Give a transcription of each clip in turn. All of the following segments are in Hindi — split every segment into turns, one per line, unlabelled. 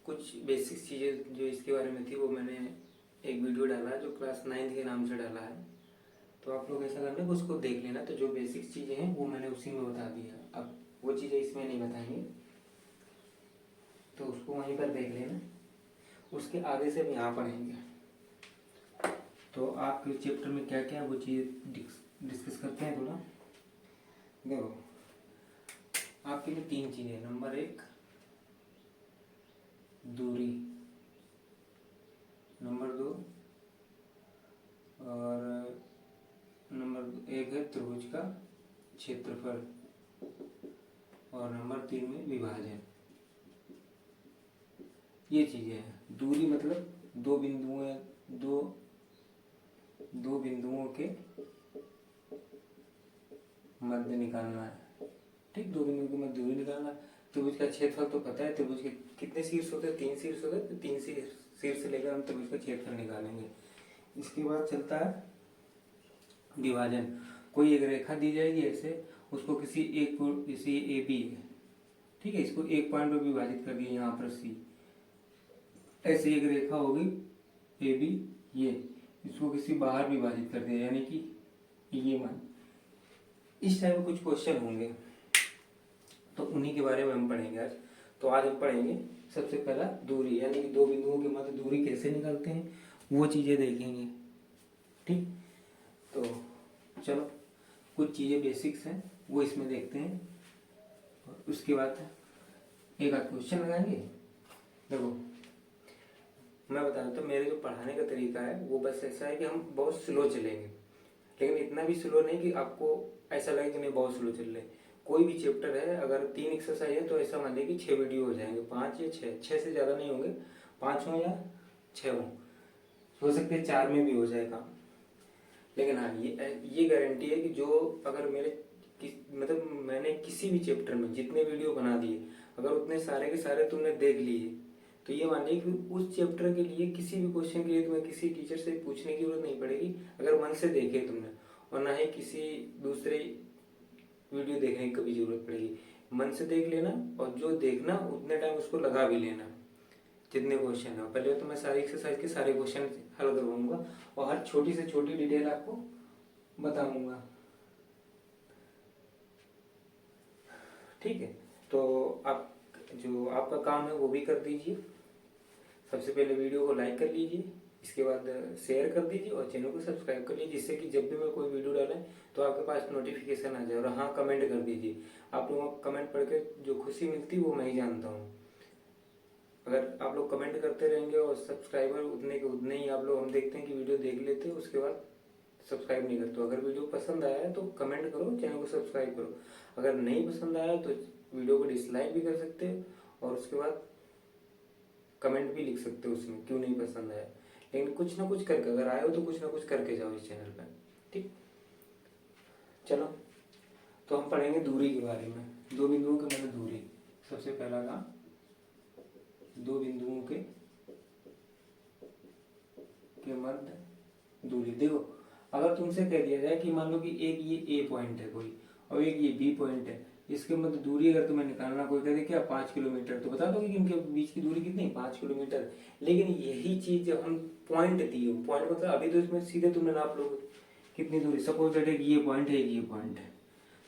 कुछ बेसिक चीज़ें जो इसके बारे में थी वो मैंने एक वीडियो डाला है जो क्लास 9 के नाम से डाला है। तो आप लोग ऐसा करना कि उसको देख लेना। तो जो बेसिक चीज़ें हैं वो मैंने उसी में बता दी है, अब वो चीज़ें इसमें नहीं बताएंगे, तो उसको वहीं पर देख लेना। उसके आगे से हम यहाँ पढ़ेंगे। तो आपके चैप्टर में क्या क्या है वो चीज़ डिस्कस करते हैं थोड़ा। देखो आपके लिए 3 चीज़ें। नंबर 1 दूरी, नंबर 2 और नंबर 1 है त्रिभुज का क्षेत्रफल, और नंबर 3 में विभाजन। ये चीज़ें हैं। दूरी मतलब दो बिंदुओं के मध्य निकालना है। ठीक, 2 बिंदुओं के मध्य दूरी निकालना। त्रिभुज का क्षेत्रफल तो पता है, त्रिभुज के कितने शीर्ष होते हैं? 3 शीर्ष होते हैं। तो 3 शीर्ष से लेकर हम त्रिभुज का क्षेत्रफल निकालेंगे। इसके बाद चलता है विभाजन। कोई एक रेखा दी जाएगी ऐसे, उसको किसी ए बी है, ठीक है, इसको एक पॉइंट पर विभाजित कर दिया यहाँ पर सी। ऐसे एक रेखा होगी ए बी, ये इसको किसी बाहर विभाजित कर दिया, यानी कि ये मान। इस टाइप के कुछ क्वेश्चन होंगे, तो उन्हीं के बारे में हम पढ़ेंगे आज। तो आज हम पढ़ेंगे सबसे पहला दूरी, यानी कि 2 बिंदुओं के मध्य दूरी कैसे निकालते हैं, वो चीज़ें देखेंगे। ठीक, तो चलो कुछ चीज़ें बेसिक्स हैं वो इसमें देखते हैं, और उसके बाद एक आध क्वेश्चन लगाएंगे। देखो मैं बता देता हूँ, मेरे जो पढ़ाने का तरीका है वो बस ऐसा है कि हम बहुत स्लो चलेंगे, लेकिन इतना भी स्लो नहीं कि आपको ऐसा लगे कि नहीं बहुत स्लो चल रहे। कोई भी चैप्टर है, अगर 3 एक्सरसाइज है तो ऐसा मान लीजिए कि 6 वीडियो हो जाएंगे, 5 या 6 से ज़्यादा नहीं होंगे, 5 हो या 6 हो सकते हैं 4 में भी हो जाए काम। लेकिन हाँ ये गारंटी है कि जो अगर मतलब मैंने किसी भी चैप्टर में जितने वीडियो बना दिए, अगर उतने सारे के सारे तुमने देख लिए, तो ये मानिए कि उस चैप्टर के लिए किसी भी क्वेश्चन के लिए तुम्हें किसी टीचर से पूछने की जरूरत नहीं पड़ेगी, अगर मन से देखे तुमने। और ना ही किसी दूसरे वीडियो देखने की कभी जरूरत पड़ेगी। मन से देख लेना, और जो देखना उतने टाइम उसको लगा भी लेना, जितने क्वेश्चन है। पहले तो मैं सारी एक्सरसाइज के सारे क्वेश्चन हल करवाऊंगा, और हर छोटी से छोटी डिटेल आपको बताऊंगा। ठीक है, तो आप जो आपका काम है वो भी कर दीजिए। सबसे पहले वीडियो को लाइक कर लीजिए, इसके बाद शेयर कर दीजिए, और चैनल को सब्सक्राइब कर लीजिए, जिससे कि जब भी मैं कोई वीडियो डालें तो आपके पास नोटिफिकेशन आ जाए। और हाँ, कमेंट कर दीजिए। आप लोगों को कमेंट पढ़ के जो खुशी मिलती है वो मैं ही जानता हूँ। अगर आप लोग कमेंट करते रहेंगे और सब्सक्राइबर उतने के उतने ही आप लोग, हम देखते हैं कि वीडियो देख लेते हैं, उसके बाद सब्सक्राइब नहीं करते। अगर वीडियो पसंद आया है तो कमेंट करो, चैनल को सब्सक्राइब करो। अगर नहीं पसंद आया तो वीडियो को डिसलाइक भी कर सकते हो, और उसके बाद कमेंट भी लिख सकते हो उसमें क्यों नहीं पसंद आया। लेकिन कुछ ना कुछ करके, अगर आए हो तो कुछ ना कुछ करके जाओ इस चैनल पर। ठीक, चलो तो हम पढ़ेंगे दूरी के बारे में। 2 बिंदुओं के मध्य दूरी। सबसे पहला काम, 2 बिंदुओं के मध्य दूरी। देखो अगर तुमसे कह दिया जाए कि मान लो कि एक ये ए पॉइंट है कोई, और एक ये बी पॉइंट है, इसके मध्य दूरी अगर तुम्हें निकालना, कोई कह दे क्या 5 किलोमीटर, तो बता दोगे कि इनके बीच की दूरी कितनी? 5 किलोमीटर। लेकिन यही चीज जब हम पॉइंट दिए, पॉइंट मतलब अभी तो इसमें सीधे तुमने नाप लोगे कितनी दूरी। सपोज दैट एक ये पॉइंट है, एक ये पॉइंट है,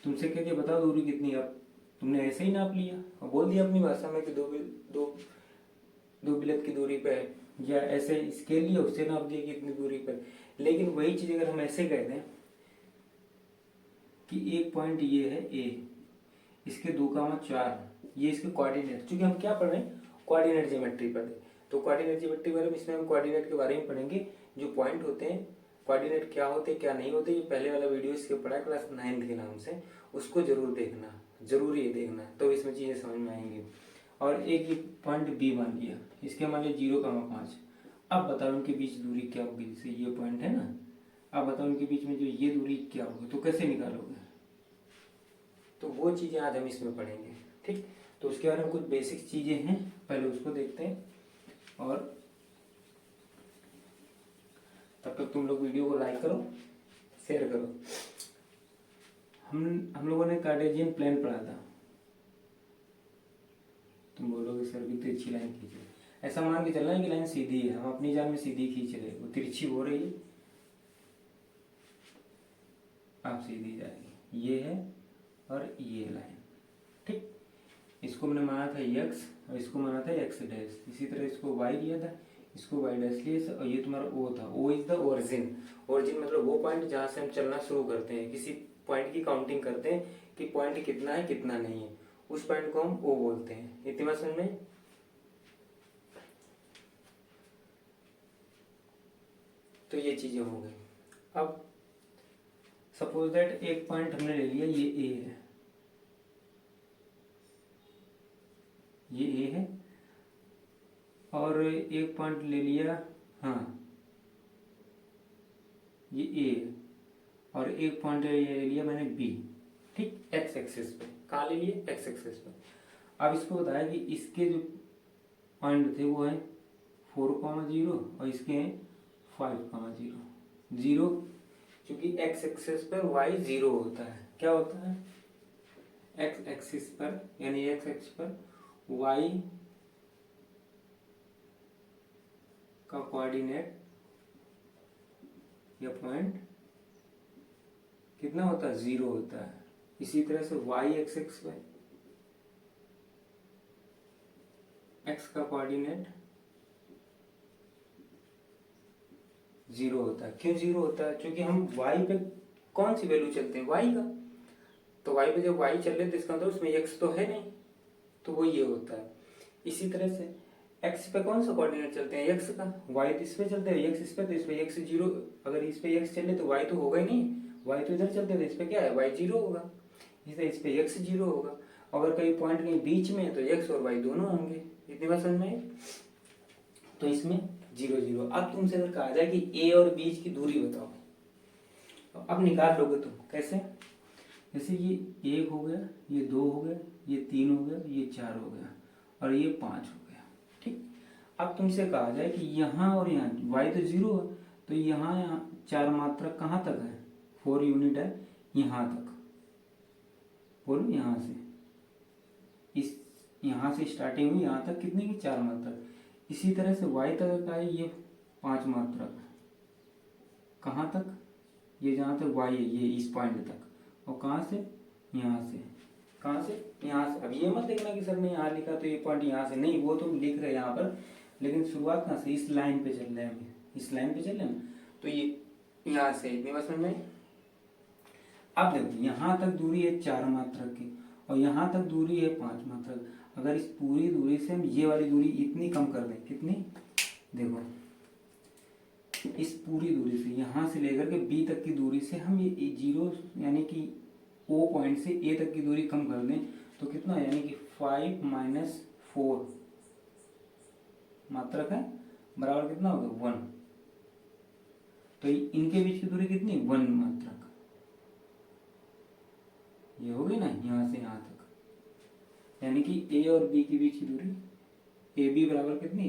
तुमसे कह दिया बताओ दूरी कितनी है, अब तुमने ऐसे ही नाप लिया और बोल दिया अपनी भाषा में कि दो बिलत की दूरी पे है, या ऐसे स्केल लिया उससे नाप दिया कि इतनी दूरी पर। लेकिन वही चीज अगर हम ऐसे कह दें कि एक पॉइंट ये है ए, इसके 2,4, ये इसके कोऑर्डिनेट, क्योंकि हम क्या पढ़ रहे हैं, कोऑर्डिनेट ज्योमेट्री पढ़ रहे हैं। तो कोऑर्डिनेट ज्योमेट्री बारे में, इसमें हम कोऑर्डिनेट के बारे में पढ़ेंगे। जो पॉइंट होते हैं, कोऑर्डिनेट क्या होते हैं क्या नहीं होते, ये पहले वाला वीडियो इसके पढ़ा है क्लास 9 के नाम से, उसको जरूर देखना, जरूरी है देखना, तो इसमें चीजें समझ में आएंगी। और एक ये पॉइंट बी मान लिया, इसके मान लिया 0,5। अब बताओ इनके बीच दूरी क्या होगी, जैसे ये पॉइंट है ना, अब बताओ इनके बीच में जो ये दूरी क्या होगी, तो कैसे निकालोगे। तो वो चीजें आज हम इसमें पढ़ेंगे। ठीक, तो उसके बारे में कुछ बेसिक चीजें हैं, पहले उसको देखते हैं, और तब तक तुम लोग वीडियो को लाइक करो, शेयर करो। हम लोगों ने कार्टेशियन प्लान पढ़ा था। तुम बोलोगे सर भी तो अच्छी लाइन कीजिए। ऐसा मान के चलना है कि लाइन सीधी है, हम अपनी जान में सीधी खींच रहे, वो तिरछी हो रही है, आप सीधी जाएगी, ये है और ये लाइन, ठीक। इसको मैंने माना था x और इसको माना था x डैश, इसी तरह इसको y लिया था, इसको y डैश लिया और ये तुम्हारा o था। o is the origin, origin मतलब वो पॉइंट जहाँ से हम चलना शुरू करते हैं, किसी पॉइंट की काउंटिंग करते हैं कि पॉइंट कितना है कितना नहीं है, उस पॉइंट को हम o बोलते हैं। इतनी बात समझ में? तो ये चीजें हो गई। अब सपोज दैट एक पॉइंट हमने ले लिया, ये a है, ये a है, और एक पॉइंट ले लिया, हाँ ये a है, और एक पॉइंट ले लिया मैंने b, ठीक, x एक्सिस पे। कहाँ ले लिए? x एक्सिस पे। अब इसको बताया कि इसके जो पॉइंट थे वो है 4,0 और इसके हैं 5,0। 0 क्योंकि x एक्सिस पर y 0 होता है। क्या होता है? x एक्सिस पर यानी x एक्सिस पर y का कोऑर्डिनेट या पॉइंट कितना होता है? 0 होता है। इसी तरह से y एक्सिस पे x का कोऑर्डिनेट 0 होता है। क्यों 0 होता है? क्योंकि हम y पे कौन सी वैल्यू चलते हैं? y का। तो y पे जब y चल रहे तो इसका मतलब उसमें x तो है नहीं, तो वो ये होता है। इसी तरह से x पे कौन सा कोऑर्डिनेट चलते हैं? x का। y तो इस पे चलते हैं, x इस पे, तो इस पे x 0, अगर इस पे x चले तो y तो होगा ही नहीं, y तो इधर चलते हैं तो इस पे क्या है? y 0 होगा, इसलिए इस पे x 0 होगा। अगर कहीं पॉइंट कहीं बीच में है तो x और y दोनों होंगे। इतनी बात समझ में? तो इसमें 0 0। अब तुमसे अगर कहा जाए कि a और बीच की दूरी बताओ, अब निकाल लोगे तुम कैसे? जैसे ये 1 हो गया, ये 2 हो गया, ये 3 हो गया, ये 4 हो गया और ये 5 हो गया, ठीक। अब तुमसे कहा जाए कि यहाँ और यहाँ y तो 0 है, तो यहाँ 4 मात्रा कहाँ तक है? 4 यूनिट है यहाँ तक। बोलो यहाँ से, इस यहाँ से स्टार्टिंग हुई यहाँ तक कितने की? 4 मात्रा। इसी तरह से y तक का है ये 5 मात्रा का। कहाँ तक? ये जहाँ तक y है, ये इस पॉइंट तक। और कहाँ से? यहाँ से। कहाँ से? यहाँ से। अब ये मत देखना कि सर ने यहाँ लिखा तो ये पॉइंट यहाँ से, नहीं, वो तो लिख रहे हैं यहाँ पर, लेकिन शुरुआत कहाँ से? इस लाइन पे चल रहे हैं, इस लाइन पे चल रहे हैं, तो ये यहाँ से। इतनी बात समझ में? अब देखो यहाँ तक दूरी है 4 मात्रक की और यहाँ तक दूरी है 5 मात्रक। अगर इस पूरी दूरी से हम ये वाली दूरी इतनी कम कर दें, कितनी? देखो इस पूरी दूरी से, यहाँ से लेकर के बी तक की दूरी से हम ये 0 यानी कि ओ पॉइंट से ए तक की दूरी कम कर दें तो कितना? यानी कि 5 माइनस 4 मात्रक है, बराबर कितना होगा? 1। तो इनके बीच की दूरी कितनी? 1 मात्रक। ये होगी ना यहाँ से यहाँ तक, यानी कि ए और बी के बीच की दूरी ए बी बराबर कितनी?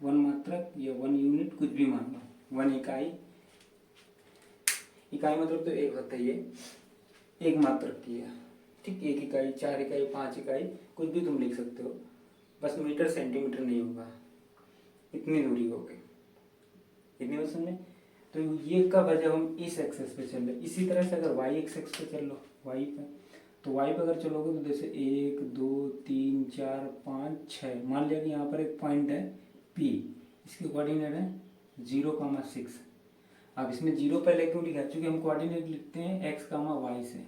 1 मात्रक या 1 यूनिट, कुछ भी मान लो, 1 इकाई। इकाई मतलब तो एक होता है, ये 1 मात्रक की है, ठीक। 1 इकाई, 4 इकाई, 5 इकाई, कुछ भी तुम लिख सकते हो, बस मीटर सेंटीमीटर नहीं होगा। इतनी दूरी हो गई। इतनी बात समझे? तो ये कब है? जब हम इस एक्सेस पे चल रहे। इसी तरह से अगर y एक्सेस पे चल लो, y पे, तो y पे अगर चलोगे तो जैसे 1 2 3 4 5 6, मान लिया कि यहाँ पर एक पॉइंट है P, इसके कोऑर्डिनेट है 0,6। अब इसमें 0 पहले क्यों लिखा? क्योंकि हम कोऑर्डिनेट लिखते हैं x, y से,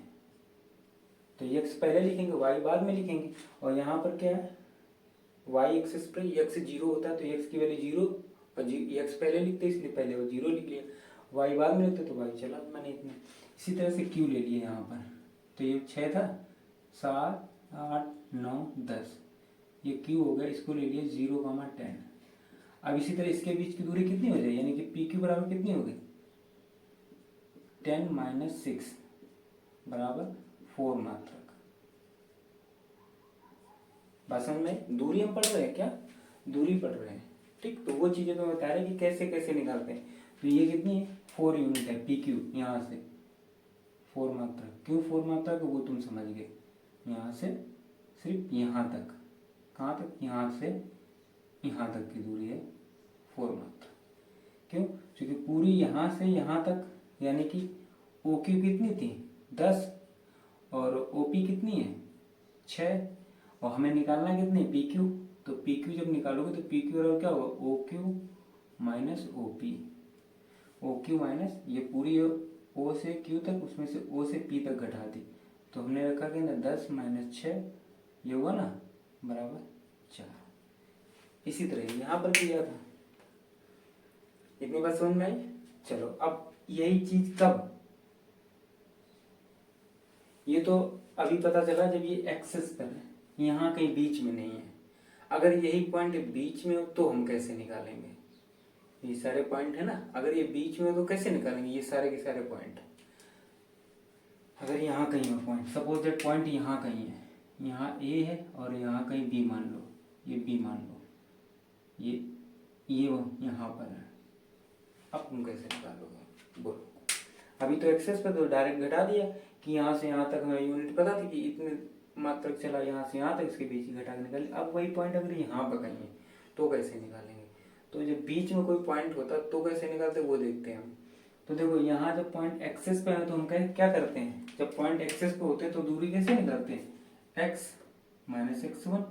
तो x पहले लिखेंगे, y बाद में लिखेंगे। और यहाँ पर क्या है? y एक्सिस पर x 0 होता है तो x की वैल्यू 0, और x पहले लिखते इसलिए पहले वो 0 लिख लिया, y बाद में लिखते तो y चला मैंने इतना। इसी तरह से q ले लिया यहाँ पर, तो ये 6 था, 7 8 9 10, ये q हो गया, इसको ले लिया 0,10। अब इसी तरह इसके बीच की दूरी कितनी हो जाए? यानी कि पी क्यू बराबर कितनी हो गई? 10 माइनस 6 बराबर 4 मात्रक। भाषण में दूरी हम पढ़ रहे हैं, क्या दूरी पढ़ रहे हैं, ठीक। तो वो चीजें तो बता रहे कि कैसे कैसे निकालते हैं। तो ये कितनी है? 4 यूनिट है पी क्यू, यहाँ से 4 मात्रक। क्यों 4 मात्रक? वो तुम समझ गए। यहाँ से सिर्फ यहाँ तक, कहाँ तक? यहाँ से यहाँ तक की दूरी है 4 मात्रा। क्यों? क्योंकि पूरी यहाँ से यहाँ तक यानी कि OQ कितनी थी 10 और OP कितनी है 6 और हमें निकालना कितनी PQ। तो PQ जब निकालोगे तो PQ बराबर क्या होगा OQ minus OP। OQ minus ये पूरी O से Q तक, उसमें से O से P तक घटा दी तो हमने रखा कि ना 10 माइनस 6 ये हुआ ना बराबर 4। इसी तरह यहाँ पर किया था। इतनी बात समझ में आई। चलो अब यही चीज कब, ये तो अभी पता चला जब ये एक्सेस पर है, यहाँ कहीं बीच में नहीं है। अगर यही पॉइंट बीच में हो तो हम कैसे निकालेंगे? ये सारे पॉइंट है ना, अगर ये बीच में हो तो कैसे निकालेंगे ये सारे के सारे पॉइंट? अगर यहाँ कहीं हो पॉइंट, सपोज दैट पॉइंट यहाँ कहीं है, यहाँ A है और यहाँ कहीं B मान लो, ये B मान लो, ये यहाँ पर है। अब तुम कैसे निकालोगे बोलो? अभी तो एक्सेस पे तो डायरेक्ट घटा दिया कि यहाँ से यहाँ तक हमें यूनिट पता थी कि इतने मात्रक चला, यहाँ से यहाँ तक इसके बीच ही घटा के निकाली। अब वही पॉइंट अगर यहाँ पर कहीं है तो कैसे निकालेंगे? तो जब बीच में कोई पॉइंट होता तो कैसे निकालते वो देखते हैं हम। तो देखो यहाँ जब पॉइंट एक्सेस पे है तो हम क्या करते हैं, जब पॉइंट एक्सेस पे होते हैं तो दूरी कैसे निकालते हैं x माइनस x1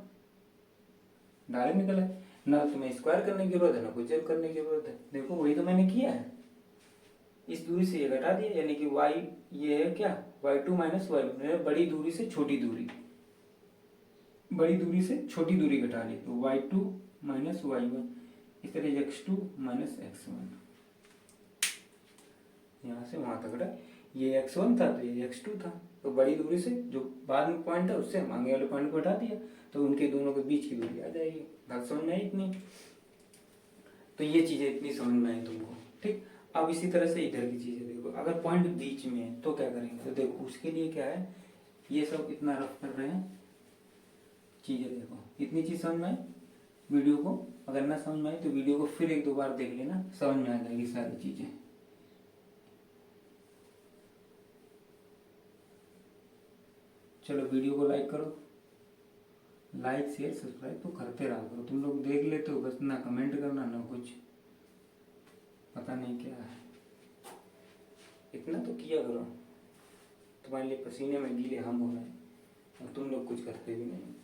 डायरेक्ट निकला है ना, तुम्हें स्क्वायर करने की जरूरत है ना कुछ करने की जरूरत है। देखो वही तो मैंने किया है, इस दूरी से ये घटा दिया यानी कि y ये है क्या y2 माइनस y1, बड़ी दूरी से छोटी दूरी, बड़ी दूरी से छोटी दूरी घटा ली तो y2 माइनस y1, इस तरह x2 माइनस x1, यहाँ से वहां तक घटा। ये x1 था तो ये x2 था, तो बड़ी दूरी से जो बाद में पॉइंट है उससे हम आगे वाले पॉइंट को हटा दिया तो उनके दोनों के बीच की दूरी आ जाएगी। बात समझ में आई इतनी? तो ये चीजें इतनी समझ में आई तुमको, ठीक। अब इसी तरह से इधर की चीजें देखो, अगर पॉइंट बीच में है तो क्या करेंगे? तो देखो उसके लिए क्या है, ये सब इतना रफ कर रहे हैं चीजें। देखो इतनी चीज समझ में आई। वीडियो को अगर ना समझ में आई तो वीडियो को फिर 1-2 बार देख लेना, समझ में आ जाएगी सारी चीजें। चलो वीडियो को लाइक करो, लाइक शेयर सब्सक्राइब तो करते रहा करो। तुम लोग देख लेते हो बस, ना कमेंट करना ना कुछ, पता नहीं क्या है। इतना तो किया करो, तुम्हारे लिए पसीने में गीले हम हो रहे हैं और तुम लोग कुछ करते भी नहीं।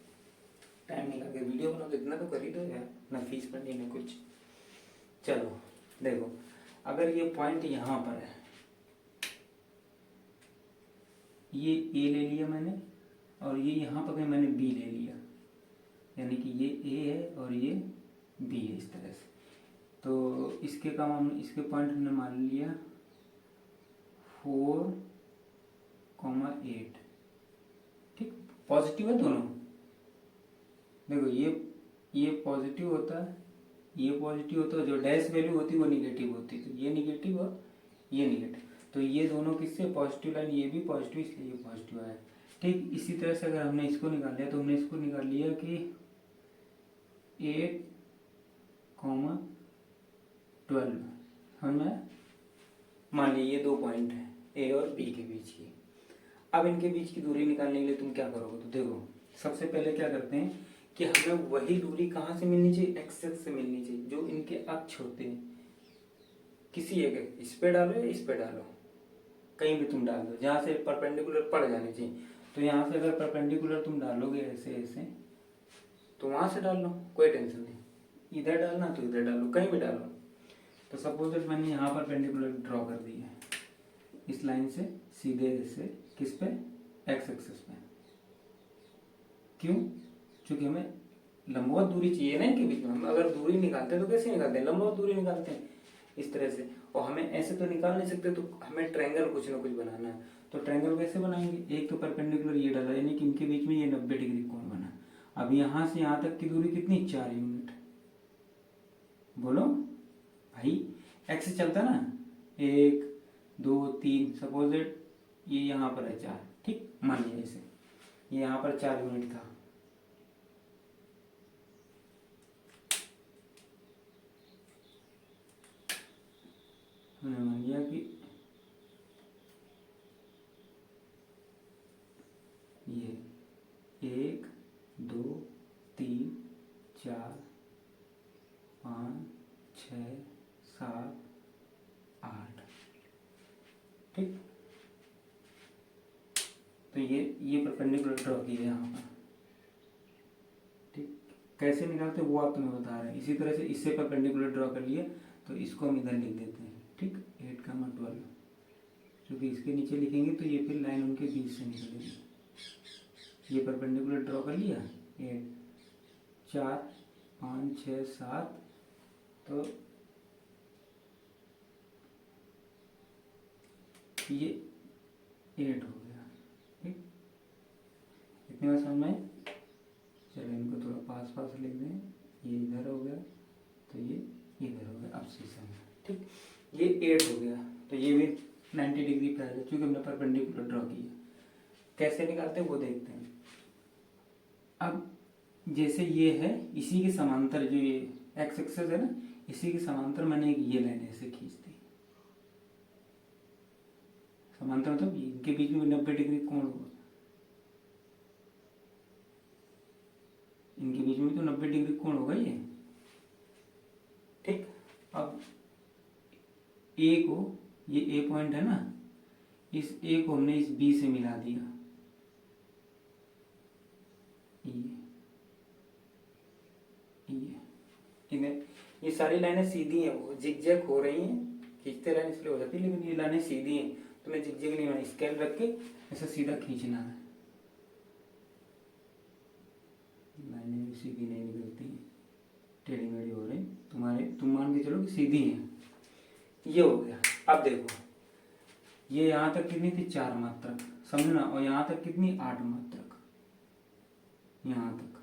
टाइम निकाल के वीडियो बनाओ तो इतना तो कर ही दो यार, ना फीस पड़नी ना कुछ। चलो देखो, अगर ये पॉइंट यहाँ पर है, ये A ले लिया मैंने और ये यहाँ पर मैंने B ले लिया, यानी कि ये A है और ये B है इस तरह से। तो इसके काम हम इसके पॉइंट हमने मान लिया 4,8, ठीक। पॉजिटिव है दोनों। देखो ये पॉजिटिव होता है, ये पॉजिटिव होता है, जो डैश वैल्यू होती है वो निगेटिव होती है, तो ये निगेटिव और ये निगेटिव, तो ये दोनों किससे पॉजिटिव लाइन, ये भी पॉजिटिव इसलिए ये पॉजिटिव आया, ठीक। इसी तरह से अगर हमने इसको निकाल लिया तो हमने इसको निकाल लिया कि 8,12 हमें मान लीजिए ये 2 पॉइंट है A और B के बीच की। अब इनके बीच की दूरी निकालने के लिए तुम क्या करोगे? तो देखो सबसे पहले क्या करते हैं कि हमें वही दूरी कहाँ से मिलनी चाहिए, एक्सेस से मिलनी चाहिए, जो इनके अक्ष होते हैं। किसी एक इस पे डालो या इस पे डालो, कहीं भी तुम डाल दो जहाँ से परपेंडिकुलर पड़ जाने चाहिए। तो यहाँ से अगर परपेंडिकुलर तुम डालोगे ऐसे ऐसे तो वहां से डाल लो, कोई टेंशन नहीं। इधर डालना तो इधर डालो, कहीं भी डालो। तो सपोज दैट मैंने यहाँ परपेंडिकुलर ड्रॉ कर दी है इस लाइन से सीधे ऐसे, किस पे, एक्स एक्सिस पे। क्यों? क्योंकि हमें लंबवत दूरी चाहिए ना इनके बीच में। हम अगर दूरी निकालते हैं तो कैसे निकालते हैं, लंबवत दूरी निकालते हैं इस तरह से। और हमें ऐसे तो निकाल नहीं सकते, तो हमें ट्रायंगल कुछ ना कुछ बनाना है। तो ट्रायंगल कैसे बनाएंगे? एक तो परपेंडिकुलर ये डाला यानी कि इनके बीच में ये 90 डिग्री कोण बना। अब यहाँ से यहाँ तक की दूरी कितनी, 4 यूनिट। बोलो भाई, एक्स चलता ना, 1 2 3, सपोज ये यहाँ पर है 4, ठीक। मान लिया इसे, ये यहाँ पर 4 यूनिट था। हमने मान लिया कि ये 1 2 3 4 7 8। ठीक, तो ये परपेंडिकुलर ड्रॉ की है यहाँ पर। ठीक, कैसे निकालते वो आप तुम्हें बता रहे हैं। इसी तरह से इससे परपेंडिकुलर ड्रॉ कर लिया तो इसको हम इधर लिख देते हैं। ठीक, 8, 12, क्योंकि इसके नीचे लिखेंगे तो ये फिर लाइन उनके बीच से निकलेगी। ये परपेंडिकुलर ड्रॉ कर लिया, 8 4 5 6 7, तो ये 8 हो गया। ठीक, इतनी बात समझ में? चलो इनको थोड़ा पास पास लिख दें। ये इधर हो गया तो ये इधर हो गया। अब शीशा में ठीक, ये 8 हो गया तो ये भी 90 डिग्री पे आ गया क्योंकि हमने परपेंडिकुलर ड्रॉ किया। कैसे निकालते हैं वो देखते हैं। अब जैसे ये है इसी के समांतर, जो ये एक्स एक्सेस है ना, इसी के समांतर मैंने एक ये लाइन ऐसे खींच दी। समांतर मतलब इनके बीच में 90 डिग्री कोण होगा, इनके बीच में तो 90 डिग्री कोण होगा ये। ठीक, अब ए को, ये ए पॉइंट है ना, इस ए को हमने इस बी से मिला दिया। ये सारी लाइनें सीधी हैं, वो जिगजैग हो रही हैं, खींचते लाइन इसलिए हो जाती है, लेकिन ये लाइनें सीधी हैं तो मैं जिगजैग नहीं बनाई, स्केल रख के ऐसा सीधा खींचना है। लाइनें भी सीधी नहीं निकलती हैं, टेढ़ी मेढ़ी हो रही, तुम मान के चलो कि सीधी हैं। ये हो गया। अब देखो ये यहाँ तक कितनी थी, 4 मात्रक, समझना, और यहाँ तक कितनी, 8 मात्रक, यहाँ तक,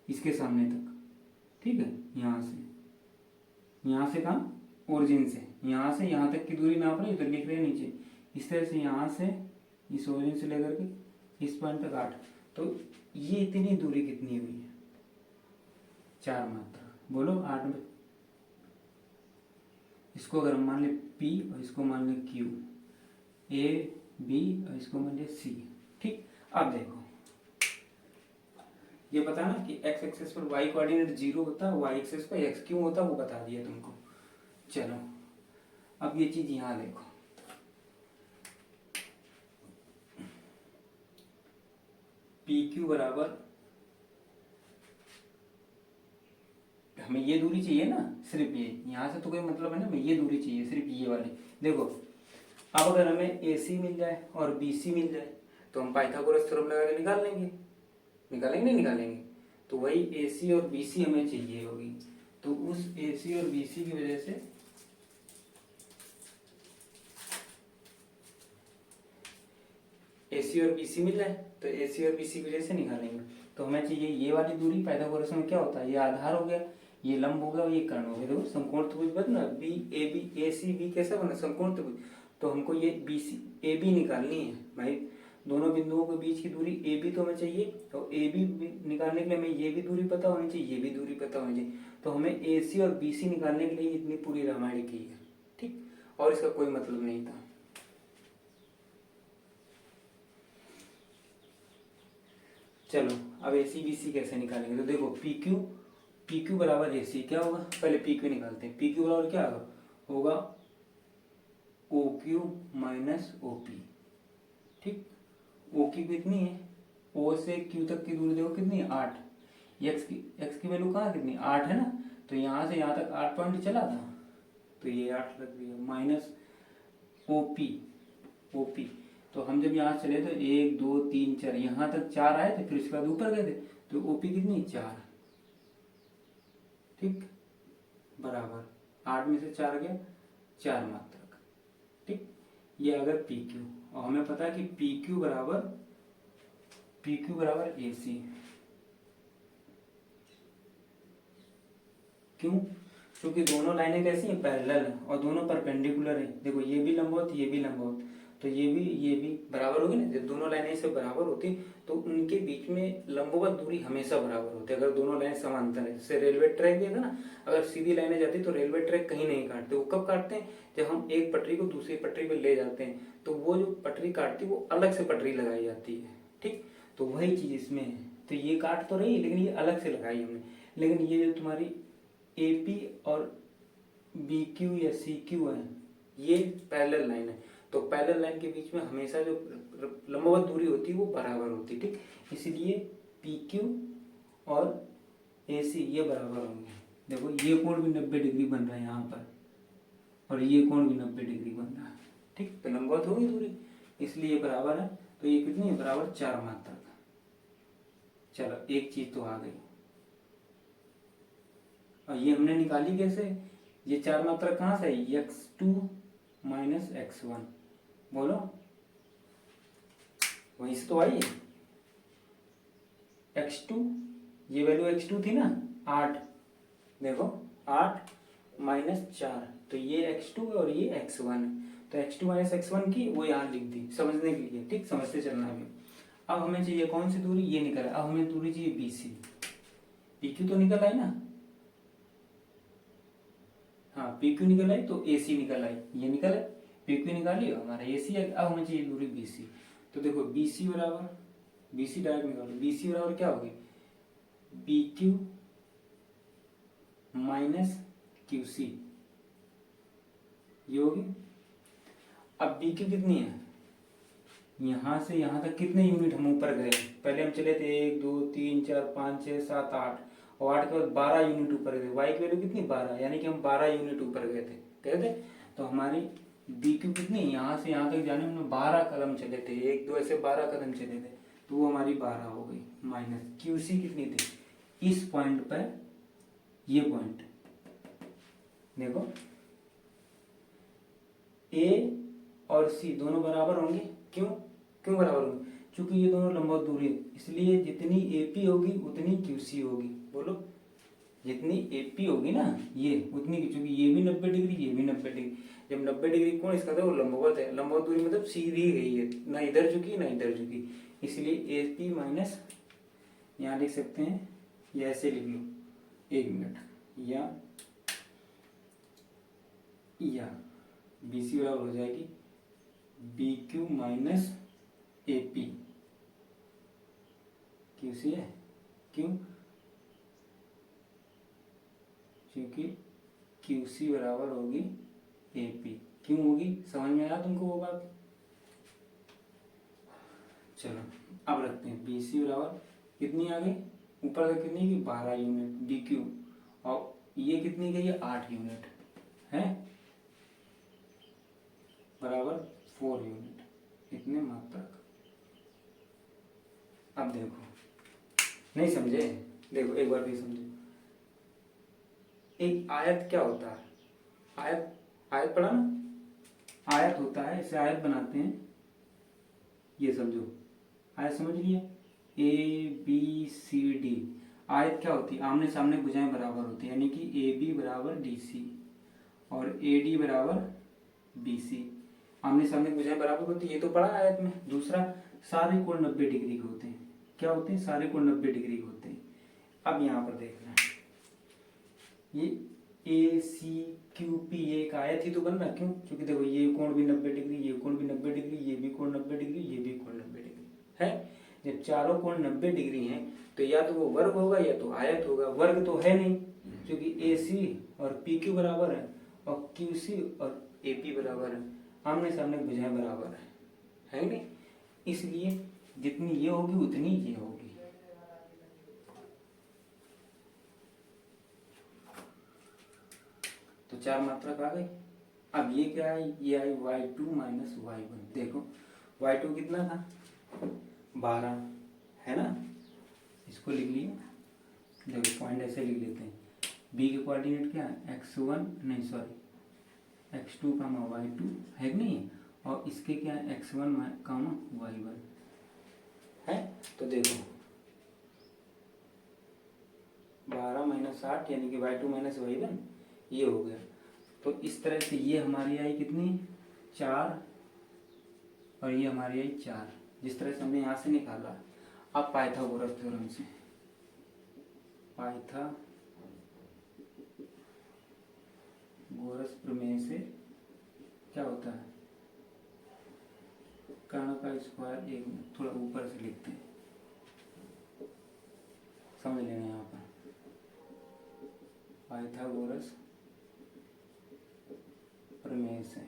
इसके सामने तक। ठीक है, यहाँ से कहाँ, ओरिजिन से, यहाँ से यहाँ तक की दूरी नाप रहे हैं, इधर लिख रहे हैं नीचे। इस तरह से यहाँ से इस ओरिजिन से लेकर के इस पॉइंट तक 8, तो ये इतनी दूरी कितनी हुई है, 4 मात्रा। बोलो 8 में, इसको अगर हम मान ले P और इसको मान ले Q, A B और इसको मान ले C। ठीक, अब देखो ये पता ना कि x एक्सेस पर y कोऑर्डिनेट 0 होता है, y एक्सेस पर x क्यों होता है वो बता दिया तुमको। चलो अब ये चीज यहाँ देखो, PQ बराबर, हमें ये दूरी चाहिए ना, सिर्फ ये, यहाँ से तो कोई मतलब है ना, हमें ये दूरी चाहिए, सिर्फ ये वाली। देखो अब अगर हमें AC मिल जाए और BC मिल जाए तो हम पाइथागोरस थ्योरम लगा के निकाल लेंगे, नहीं निकालेंगे, तो वही AC और BC हमें चाहिए होगी। तो उस AC और BC की वजह से AC और BC मिल जाए तो AC और BC की वजह से निकालेंगे। तो हमें चाहिए ये वाली दूरी, पाइथागोरस में क्या होता है, ये आधार हो गया, ये लंब हो गया और ये कर्ण हो गया। देखो समकोण त्रिभुज बना BAC कैसा बना, समकोण त्रिभुज। तो हमको ये BC AB निकालनी है भाई, दोनों बिंदुओं के बीच की दूरी AB तो हमें चाहिए, और AB निकालने के लिए हमें ये भी दूरी पता होनी चाहिए, ये भी दूरी पता होनी चाहिए। तो हमें AC और BC निकालने के लिए इतनी पूरी रामायण की है। ठीक, और इसका कोई मतलब नहीं था। चलो अब AC BC कैसे निकालेंगे, तो देखो PQ बराबर AC, क्या होगा, पहले PQ निकालते हैं। PQ बराबर क्या होगा, OQ माइनस OP। ठीक, OQ कितनी है, O से Q तक की दूरी देखो कितनी है, 8। x की वैल्यू कहाँ कितनी, 8 है ना, तो यहाँ से यहाँ तक 8 पॉइंट चला था, तो ये 8 लग दिया, माइनस OP। तो हम जब यहाँ चले तो 1 2 3 4, यहाँ तक 4 आए थे, फिर इसके बाद ऊपर गए थे, तो OP कितनी, 4। ठीक, बराबर 8 में से 4 गया, 4 मात्रक। ठीक, ये अगर PQ, और हमें पता है कि PQ बराबर AC। क्यों, क्योंकि दोनों लाइनें कैसी हैं, पैरेलल हैं और दोनों परपेंडिकुलर हैं। देखो ये भी लंबवत, ये भी लंबवत, तो ये भी बराबर होगी ना। जब दोनों लाइनें से बराबर होती तो उनके बीच में लंबवत दूरी हमेशा बराबर होती है, अगर दोनों लाइन समांतर है। जैसे रेलवे ट्रैक भी है ना, अगर सीधी लाइनें जाती तो रेलवे ट्रैक कहीं नहीं काटते, वो कब काटते हैं, जब हम एक पटरी को दूसरी पटरी पर ले जाते हैं, तो वो जो पटरी काटती है वो अलग से पटरी लगाई जाती है। ठीक, तो वही चीज इसमें है। तो ये काट तो रही है लेकिन ये अलग से लगाई हमने। लेकिन ये जो तुम्हारी AP और बी क्यू या सी क्यू है, ये पैरेलल लाइन है, तो पैरेलल लाइन के बीच में हमेशा जो लंबवत दूरी होती है वो बराबर होती है, ठीक। इसलिए पी क्यू और ए सी ये बराबर होंगे। देखो ये कोण भी 90 डिग्री बन रहा है यहाँ पर, और ये कोण भी 90 डिग्री बन रहा है, ठीक। तो लंबवत होगी दूरी, इसलिए ये बराबर है। तो ये कितनी है, बराबर 4 मात्रक। चलो एक चीज तो आ गई, और ये हमने निकाली कैसे, ये 4 मात्रक कहाँ से आई, x2 माइनस x1, बोलो वहीं से तो आई है। x2 ये वैल्यू x2 थी ना 8, देखो 8 माइनस 4, तो ये x2 और ये x1 है, तो x2 माइनस x1 की वो यहाँ लिख दी समझने के लिए, ठीक। समझते चलना है। अब हमें चाहिए कौन सी दूरी, ये निकल, अब हमें दूरी चाहिए BC। PQ तो निकल आई ना, हाँ PQ निकल आई, तो AC निकल आई, ये निकल है, PQ निकाली हमारा AC है। अब हमें चाहिए दूरी BC, तो देखो BC बराबर, BC डायरेक्ट निकालो, BC बराबर क्या होगी, PQ माइनस QC, ये होगी। अब BQ कितनी है, यहां से यहां तक कितने यूनिट हम ऊपर गए, पहले हम चले थे 1 2 3 4 5 6 7 8, और 8 के बाद 12 यूनिट ऊपर गए, y की वैल्यू कितनी 12, यानी कि हम 12 यूनिट ऊपर गए थे। तो हमारी BQ कितनी, यहाँ से यहाँ तक जाने में 12 कदम चले थे, 1 2 ऐसे 12 कदम चले थे, तो वो हमारी 12 हो गई। माइनस QC कितनी थी, इस पॉइंट पर, ये पॉइंट देखो A और C दोनों बराबर होंगे, क्यों क्यों बराबर होंगे, क्योंकि ये दोनों लंबवत दूरी है, इसलिए जितनी AP होगी उतनी QC होगी, बोलो जितनी AP होगी ना ये उतनी, क्योंकि ये भी 90 डिग्री ये भी 90 डिग्री, जब 90 डिग्री कोण इसका था वो लंबवत है, लंबवत दूरी मतलब सीधी गई है, ना इधर झुकी ना इधर झुकी, इसलिए AP माइनस, यहाँ लिख सकते हैं या ऐसे लिख लो, 1 मिनट, या BC बराबर हो जाएगी BQ माइनस AP, QC है, क्यों, क्योंकि QC बराबर होगी AP, क्यों होगी, समझ में आया तुमको वो बात। चलो अब रखते हैं BC बराबर कितनी आ गई, ऊपर का कितनी की 12 यूनिट BQ, और ये कितनी गई है 8 यूनिट है, बराबर 4 यूनिट, इतने मात्रक। अब देखो नहीं समझे, देखो एक बार भी समझो, एक आयत क्या होता है, आयत पढ़ा ना, आयत होता है, इसे आयत बनाते हैं, ये समझो आयत समझ लिए, ABCD, आयत क्या होती है, आमने सामने भुजाएं बराबर होती है, यानी कि AB बराबर DC और AD बराबर BC, आमने सामने भुजाएं बराबर होती है, ये तो पढ़ा आयत में। दूसरा, सारे कोण 90 डिग्री के होते हैं, क्या होते हैं, सारे कोण 90 डिग्री के होते हैं। अब यहाँ पर देखना, ये ACQP ये एक आयत ही तो बन रहा, क्यों, क्योंकि देखो ये कोण भी 90 डिग्री, ये कोण भी 90 डिग्री, ये भी कोण 90 डिग्री, ये भी कोण 90 डिग्री है। जब चारों कोण 90 डिग्री हैं तो या तो वो वर्ग होगा या तो आयत होगा, वर्ग तो है नहीं, क्योंकि AC और PQ बराबर है और QC और AP बराबर है, आमने सामने भुजाएं बराबर है नहीं, इसलिए जितनी ये होगी उतनी ये होगी। तो 4 मात्रक आ गई। अब ये क्या है, ये आई y2 माइनस y1, देखो y2 कितना था 12 है ना, इसको लिख लिया, देखो पॉइंट ऐसे लिख लेते हैं, b के कोऑर्डिनेट क्या है x1 नहीं सॉरी x2 कामा y2 है कि नहीं, और इसके क्या है x1 कामा y1 है। तो देखो 12 माइनस 8 यानी कि y2 माइनस y1 ये हो गया। तो इस तरह से ये हमारी आई कितनी 4 और ये हमारी आई 4, जिस तरह से हमने यहाँ से निकाला। अब पाइथागोरस थ्योरम से, पाइथागोरस प्रमेय से क्या होता है, कर्ण का स्क्वायर, एक थोड़ा ऊपर से लिखते हैं समझ लेना, यहाँ पर पाइथागोरस प्रमेय से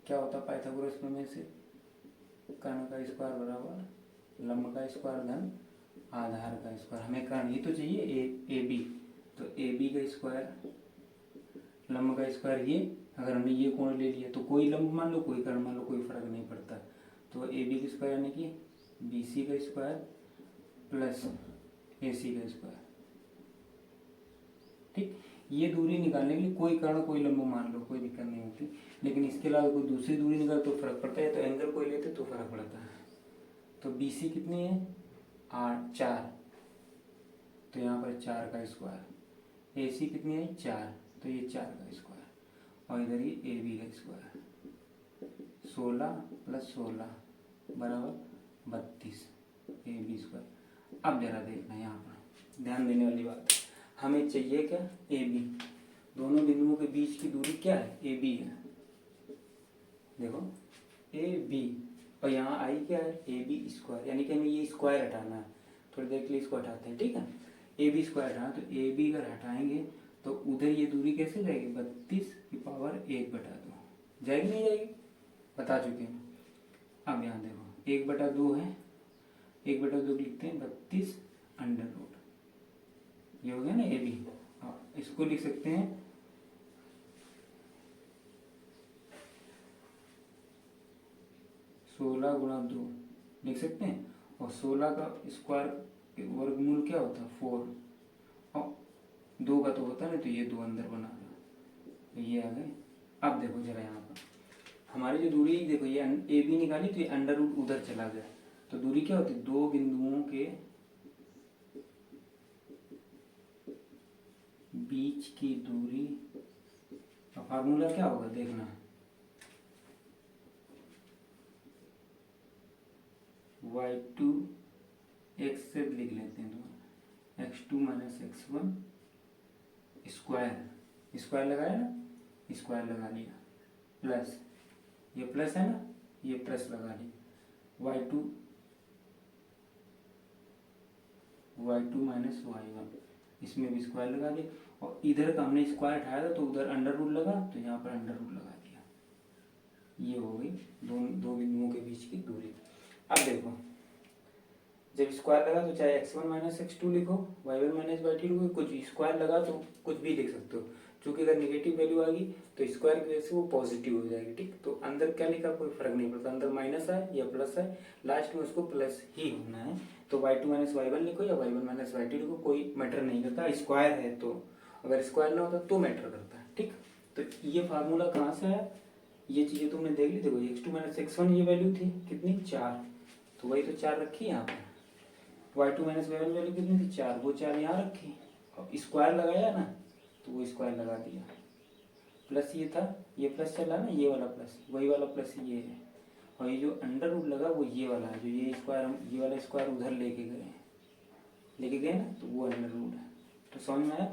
क्या होता है? पाइथागोरस प्रमेय से कर्ण का स्क्वायर बराबर लंब का स्क्वायर धन आधार का स्क्वायर। हमें कर्ण ही तो चाहिए, ए बी, तो ए बी का स्क्वायर लंब का स्क्वायर ये। अगर हमने ये कोण ले लिया तो कोई लंब मान लो, कोई कर्ण मान लो, कोई फर्क नहीं पड़ता। तो ए बी का स्क्वायर यानी कि बी सी का स्क्वायर प्लस ए सी का स्क्वायर। ठीक, ये दूरी निकालने के लिए कोई कर्ण कोई लंब मान लो, कोई दिक्कत नहीं होती। लेकिन इसके अलावा कोई दूसरी दूरी निकाल तो फर्क पड़ता है, तो एंगल कोई लेते तो फर्क पड़ता है। तो बी सी कितनी है? 8 4, तो यहाँ पर 4 का स्क्वायर। ए सी कितनी है? 4, तो ये 4 का स्क्वायर। और इधर ये ए बी का स्क्वायर 16 + 16 बराबर 32 ए बी स्क्वायर। अब जरा देखना यहाँ पर ध्यान देने वाली बात, हमें चाहिए क्या? A B. दोनों बिंदुओं के बीच की दूरी क्या है? ए बी है। देखो ए बी, और यहाँ आई क्या है? ए बी स्क्वायर, यानी कि हमें ये स्क्वायर हटाना है। थोड़ी देर के लिए इसको हटाते हैं, ठीक है। ए बी स्क्वायर हटाना, तो ए बी अगर हटाएंगे तो उधर ये दूरी कैसे जाएगी? 32 की पावर 1/2 जाएगी, नहीं जाएगी? बता चुके हैं। अब यहाँ देखो 1/2 है, 1/2 लिखते हैं 32 √, ये हो गया ना ए बी। इसको लिख सकते हैं 16 × 2 लिख सकते हैं। और 16 का स्क्वायर वर्गमूल क्या होता है? 4, और 2 का तो होता है ना, तो ये 2 अंदर बना रहा, तो ये आ गए। अब देखो जरा यहाँ पर हमारी जो दूरी देखो, ये ए बी निकाली तो ये √ उधर चला गया, तो दूरी क्या होती है? दो बिंदुओं के बीच की दूरी का फार्मूला क्या होगा? देखना, y2 x से लिख लेते हैं तो x2 - x1 स्क्वायर, स्क्वायर लगाया ना, स्क्वायर लगा लिया, प्लस ये प्लस है ना, ये प्लस लगा लिया, y2 - y1, इसमें भी स्क्वायर लगा दिया। और इधर का हमने स्क्वायर उठाया था तो उधर √ लगा, तो यहाँ पर √ लगा दिया। ये हो गई दो बिंदुओं के बीच की दूरी। अब देखो जब स्क्वायर लगा तो चाहे x1 - x2 लिखो, y1 - y2 लिखो, कुछ स्क्वायर लगा तो कुछ भी लिख सकते हो। क्योंकि अगर नेगेटिव वैल्यू आ गई तो स्क्वायर की वजह से वो पॉजिटिव हो जाएगी। ठीक, तो अंदर क्या लिखा कोई फर्क नहीं पड़ता, अंदर माइनस है या प्लस है, लास्ट में उसको प्लस ही होना है। तो y2 - y1 लिखो या y1 - y2 लिखो, कोई मैटर नहीं करता। स्क्वायर है तो, अगर स्क्वायर ना होता तो मैटर करता है। ठीक, तो ये फार्मूला कहाँ से है? ये चीजें तुमने देख ली। देखो x2 - x1 ये वैल्यू थी कितनी? 4, तो वही तो 4 रखी यहाँ पर। y2 - y1 वैल्यू कितनी थी? 4, वो 4 यहाँ रखी, और स्क्वायर लगाया ना तो वो स्क्वायर लगा दिया। प्लस ये था, ये प्लस चला ना, ये वाला प्लस, वही वाला प्लस ये है। और ये जो √ लगा वो ये वाला है, जो ये स्क्वायर हम ये वाला स्क्वायर उधर लेके गए ना, तो वो √ है। तो समझ में आया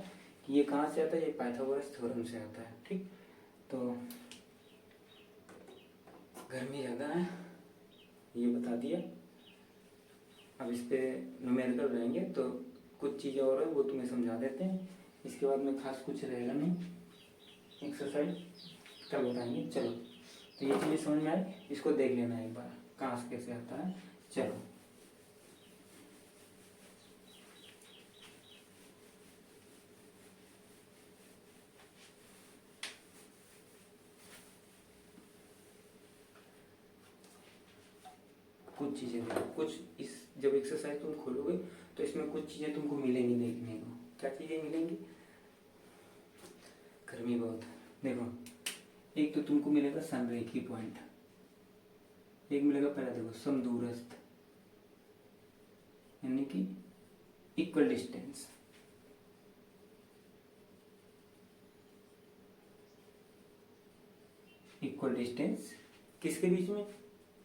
कि ये कहाँ से आता है? ये पाइथागोरस थ्योरम से आता है। ठीक, तो गर्मी ज़्यादा है ये बता दिया। अब इस पे न्यूमेरिकल रहेंगे तो कुछ चीज़ें और है वो तुम्हें समझा देते हैं। इसके बाद में खास कुछ रहेगा नहीं, एक्सरसाइज कल बताएंगे। चलो, तो ये चीज़ें समझ में आए, इसको देख लेना एक बार कहाँ से कैसे आता है। चलो, कुछ चीज़ें देखो, कुछ इस जब एक्सरसाइज तुम खोलोगे तो इसमें कुछ चीज़ें तुमको मिलेंगी देखने को। क्या चीज़ें मिलेंगी? गर्मी बहुत है। देखो, एक तो तुमको मिलेगा संरेखी पॉइंट, एक मिलेगा पहला देखो समदूरस्थ, यानी कि इक्वल डिस्टेंस। इक्वल डिस्टेंस किसके बीच में?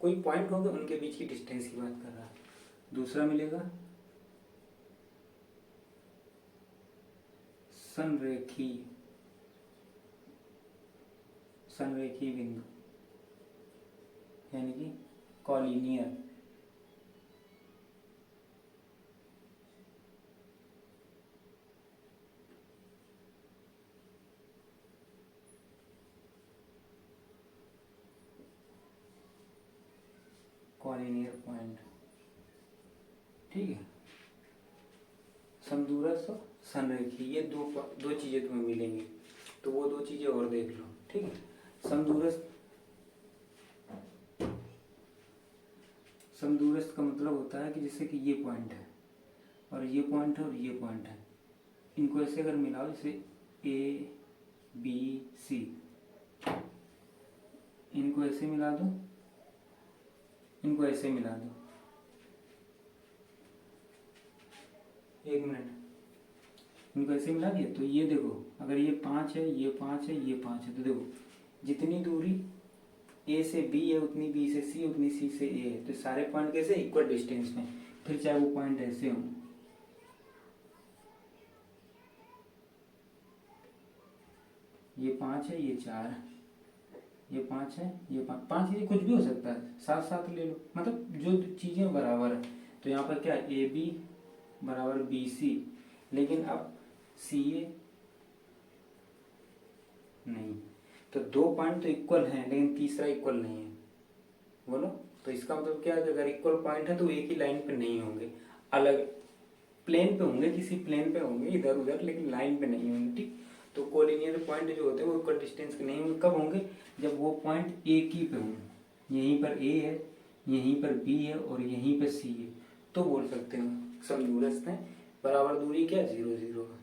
कोई पॉइंट होगा उनके बीच की डिस्टेंस की बात कर रहा है। दूसरा मिलेगा संरेखी बिंदु, यानी कि कॉलिनियर। कोलिनियर पॉइंट, ठीक है। समदूरस्थ और संरेखीय, ये दो चीजें तुम्हें मिलेंगी, तो वो दो चीजें और देख लो, ठीक है। समदूरस्थ का मतलब होता है कि जैसे कि ये पॉइंट है और ये पॉइंट है और ये पॉइंट है, इनको ऐसे अगर मिलाओ, जैसे ए बी सी, इनको ऐसे मिला दो, इनको ऐसे मिला दो, एक मिनट, इनको ऐसे मिला दिया, तो ये देखो, अगर ये 5 है, ये 5 है, ये 5 है, तो देखो जितनी दूरी ए से बी है उतनी बी से सी, उतनी सी से ए है, तो सारे पॉइंट कैसे इक्वल डिस्टेंस में, फिर चाहे वो पॉइंट ऐसे हो, ये 5 है, ये 4 है, ये 5 है, ये 5 ये कुछ भी हो सकता है, साथ साथ ले लो, मतलब जो चीजें बराबर है। तो यहाँ पर क्या, ए बी बराबर बी सी, लेकिन अब सी ए नहीं, तो दो पॉइंट तो इक्वल हैं लेकिन तीसरा इक्वल नहीं है, बोलो। तो इसका मतलब क्या है, अगर इक्वल पॉइंट है तो एक ही लाइन पे नहीं होंगे, अलग प्लेन पे होंगे, किसी प्लेन पे होंगे इधर उधर, लेकिन लाइन पे नहीं होंगे, ठीक। तो कोलिनियर पॉइंट जो होते हैं वो इक्वल डिस्टेंस के नहीं होंगे, कब होंगे, जब वो पॉइंट एक ही पे होंगे, यहीं पर ए है, यहीं पर बी है और यहीं पर सी है, तो बोल सकते हैं समदूरस्थ है, बराबर दूरी क्या 0 0 है,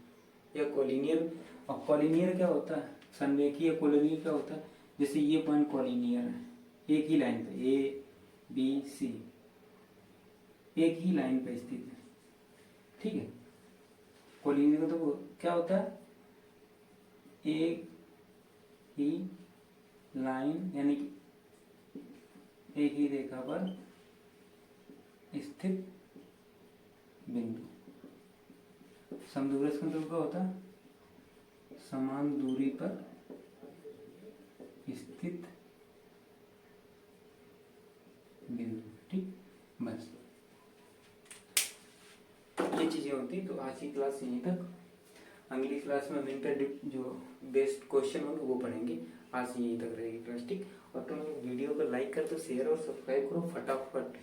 या कोलिनियर। और कोलिनियर क्या होता है, संरेखीय कोलिनियर क्या होता है, जैसे ये पॉइंट कोलिनियर है, एक ही लाइन पे ए बी सी, एक ही लाइन पे स्थित है, ठीक है। कोलिनियर तो वो क्या होता है, एक ही लाइन यानी कि एक ही रेखा पर स्थित बिंदु। समदूरस्थ का मतलब क्या होता है, समान दूरी पर स्थित बिंदु, ठीक। बस ये चीजें होती, तो आज की क्लास यहीं तक, अगली क्लास में मिनट जो बेस्ट क्वेश्चन होंगे वो पढ़ेंगे, आज यहीं तक रहेगी क्लास, ठीक। और तुम वीडियो को लाइक कर दो, शेयर और सब्सक्राइब करो फटाफट।